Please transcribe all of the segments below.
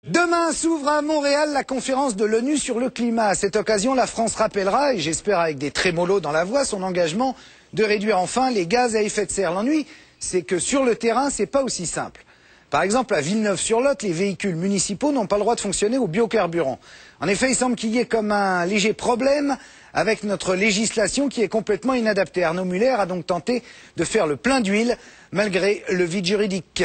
Demain s'ouvre à Montréal la conférence de l'ONU sur le climat. À cette occasion, la France rappellera, et j'espère avec des trémolos dans la voix, son engagement de réduire enfin les gaz à effet de serre. L'ennui, c'est que sur le terrain, c'est pas aussi simple. Par exemple, à Villeneuve-sur-Lot, les véhicules municipaux n'ont pas le droit de fonctionner au biocarburant. En effet, il semble qu'il y ait comme un léger problème avec notre législation qui est complètement inadaptée. Arnaud Muller a donc tenté de faire le plein d'huile malgré le vide juridique.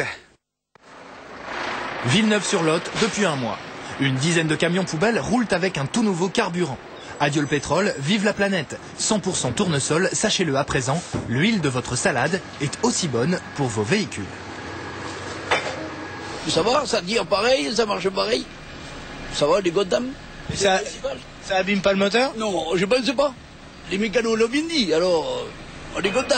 Villeneuve-sur-Lot, depuis un mois. Une dizaine de camions poubelles roulent avec un tout nouveau carburant. Adieu le pétrole, vive la planète. 100% tournesol, sachez-le à présent, l'huile de votre salade est aussi bonne pour vos véhicules. Ça va, ça tire pareil, ça marche pareil. Ça va, les godames. Ça abîme pas le moteur? Non, je pense pas. Les mécanos l'ont bien dit, alors on est content.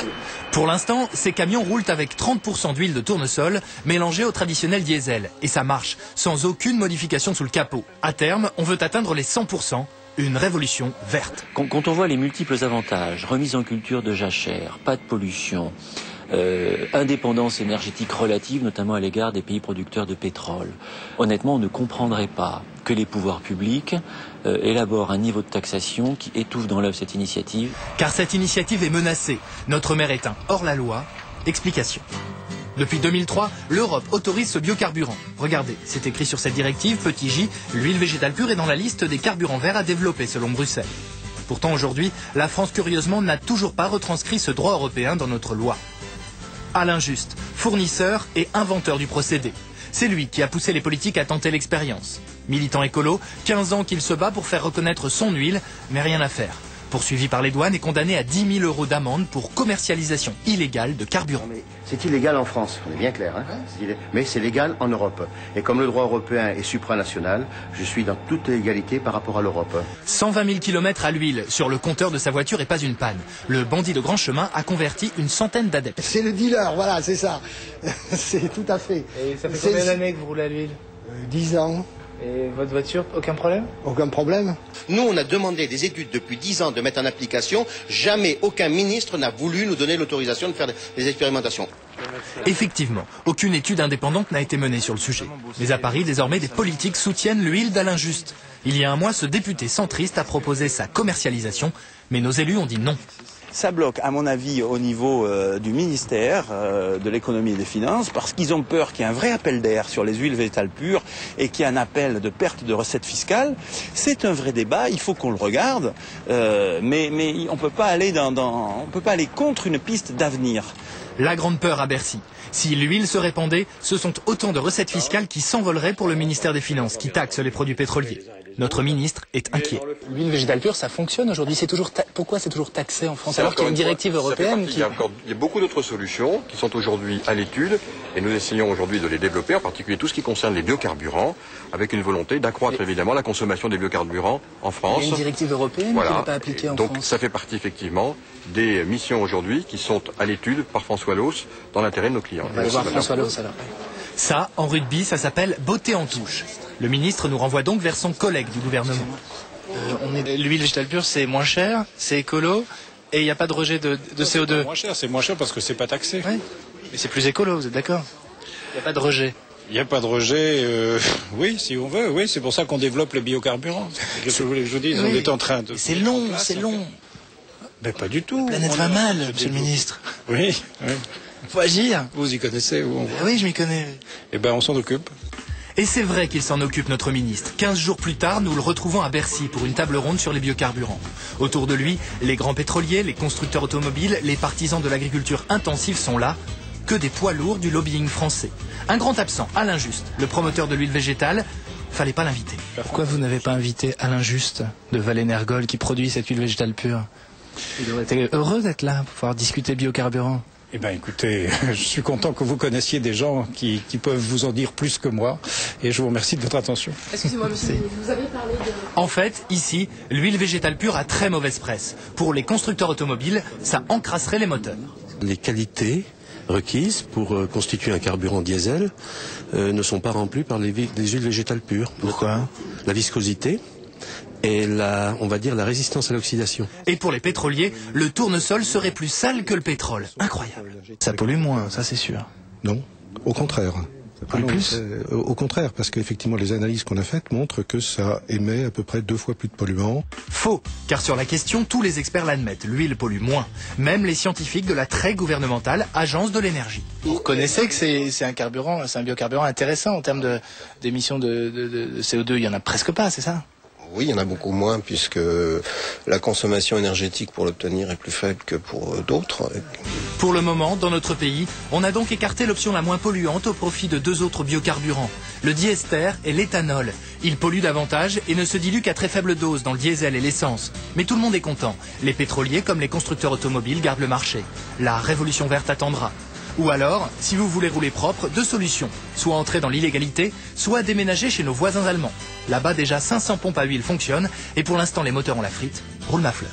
Pour l'instant, ces camions roulent avec 30% d'huile de tournesol mélangée au traditionnel diesel. Et ça marche, sans aucune modification sous le capot. À terme, on veut atteindre les 100%. Une révolution verte. Quand on voit les multiples avantages, remise en culture de jachère, pas de pollution, indépendance énergétique relative, notamment à l'égard des pays producteurs de pétrole, honnêtement, on ne comprendrait pas que les pouvoirs publics élaborent un niveau de taxation qui étouffe dans l'œuf cette initiative. Car cette initiative est menacée. Notre maire est un hors-la-loi. Explication. Depuis 2003, l'Europe autorise ce biocarburant. Regardez, c'est écrit sur cette directive, petit j, l'huile végétale pure est dans la liste des carburants verts à développer selon Bruxelles. Pourtant aujourd'hui, la France curieusement n'a toujours pas retranscrit ce droit européen dans notre loi. Alain Juste, fournisseur et inventeur du procédé. C'est lui qui a poussé les politiques à tenter l'expérience. Militant écolo, 15 ans qu'il se bat pour faire reconnaître son huile, mais rien à faire. Poursuivi par les douanes et condamné à 10 000 € d'amende pour commercialisation illégale de carburant. C'est illégal en France, on est bien clair, hein, mais c'est légal en Europe. Et comme le droit européen est supranational, je suis dans toute égalité par rapport à l'Europe. 120 000 km à l'huile sur le compteur de sa voiture et pas une panne. Le bandit de grand chemin a converti une centaine d'adeptes. C'est le dealer, voilà, c'est ça. C'est tout à fait. Et ça fait combien d'années que vous roulez à l'huile? 10 ans. Et votre voiture, aucun problème? Aucun problème. Nous, on a demandé des études depuis 10 ans de mettre en application. Jamais aucun ministre n'a voulu nous donner l'autorisation de faire des expérimentations. Effectivement, aucune étude indépendante n'a été menée sur le sujet. Mais à Paris, désormais, des politiques soutiennent l'huile d'Alain Juste. Il y a un mois, ce député centriste a proposé sa commercialisation, mais nos élus ont dit non. Ça bloque, à mon avis, au niveau du ministère de l'économie et des finances, parce qu'ils ont peur qu'il y ait un vrai appel d'air sur les huiles végétales pures et qu'il y ait un appel de perte de recettes fiscales. C'est un vrai débat, il faut qu'on le regarde, mais on peut pas aller on peut pas aller contre une piste d'avenir. La grande peur à Bercy. Si l'huile se répandait, ce sont autant de recettes fiscales qui s'envoleraient pour le ministère des Finances, qui taxe les produits pétroliers. Notre ministre est inquiet. L'huile végétale pure, ça fonctionne aujourd'hui. Pourquoi c'est toujours taxé en France alors qu'il y a une directive européenne qui... Il y a beaucoup d'autres solutions qui sont aujourd'hui à l'étude et nous essayons aujourd'hui de les développer, en particulier tout ce qui concerne les biocarburants, avec une volonté d'accroître évidemment la consommation des biocarburants en France. Il y a une directive européenne qui n'est pas appliquée en France. Donc ça fait partie effectivement des missions aujourd'hui qui sont à l'étude par François Loos dans l'intérêt de nos clients. On va aller voir François Loos alors. Ça, en rugby, ça s'appelle beauté en touche. Le ministre nous renvoie donc vers son collègue du gouvernement. L'huile végétale pure, c'est moins cher, c'est écolo, et il n'y a pas de rejet de CO2. C'est moins cher parce que c'est pas taxé. Oui. Mais c'est plus écolo, vous êtes d'accord? Il n'y a pas de rejet. Il n'y a pas de rejet, oui, si on veut, oui, c'est pour ça qu'on développe le biocarburant. Qu'est-ce que vous voulez que je vous dise? On est en train de... C'est long, c'est long. Mais pas du tout. La planète va mal, monsieur le ministre. Oui, oui. Faut agir. Vous y connaissez où Oui, je m'y connais. Eh ben, on s'en occupe. Et c'est vrai qu'il s'en occupe, notre ministre. 15 jours plus tard, nous le retrouvons à Bercy pour une table ronde sur les biocarburants. Autour de lui, les grands pétroliers, les constructeurs automobiles, les partisans de l'agriculture intensive sont là. Que des poids lourds du lobbying français. Un grand absent, Alain Juste, le promoteur de l'huile végétale. Fallait pas l'inviter. Pourquoi vous n'avez pas invité Alain Juste de Valénergol qui produit cette huile végétale pure? Il aurait été heureux d'être là pour pouvoir discuter biocarburant. Eh bien, écoutez, je suis content que vous connaissiez des gens qui peuvent vous en dire plus que moi. Et je vous remercie de votre attention. Excusez-moi, monsieur, vous avez parlé de... En fait, ici, l'huile végétale pure a très mauvaise presse. Pour les constructeurs automobiles, ça encrasserait les moteurs. Les qualités requises pour constituer un carburant diesel ne sont pas remplies par les huiles végétales pures. Pourquoi? La viscosité et on va dire la résistance à l'oxydation. Et pour les pétroliers, le tournesol serait plus sale que le pétrole. Incroyable. Ça pollue moins, ça c'est sûr. Non, au contraire. Plus. Au contraire, parce qu'effectivement les analyses qu'on a faites montrent que ça émet à peu près 2 fois plus de polluants. Faux, car sur la question, tous les experts l'admettent, l'huile pollue moins. Même les scientifiques de la très gouvernementale Agence de l'énergie. Vous reconnaissez que c'est un carburant, c'est un biocarburant intéressant en termes d'émissions de CO2, il y en a presque pas, c'est ça? Oui, il y en a beaucoup moins puisque la consommation énergétique pour l'obtenir est plus faible que pour d'autres. Pour le moment, dans notre pays, on a donc écarté l'option la moins polluante au profit de 2 autres biocarburants, le diester et l'éthanol. Ils polluent davantage et ne se diluent qu'à très faible dose dans le diesel et l'essence. Mais tout le monde est content. Les pétroliers comme les constructeurs automobiles gardent le marché. La révolution verte attendra. Ou alors, si vous voulez rouler propre, 2 solutions. Soit entrer dans l'illégalité, soit déménager chez nos voisins allemands. Là-bas déjà 500 pompes à huile fonctionnent et pour l'instant les moteurs ont la frite. Roule ma fleur.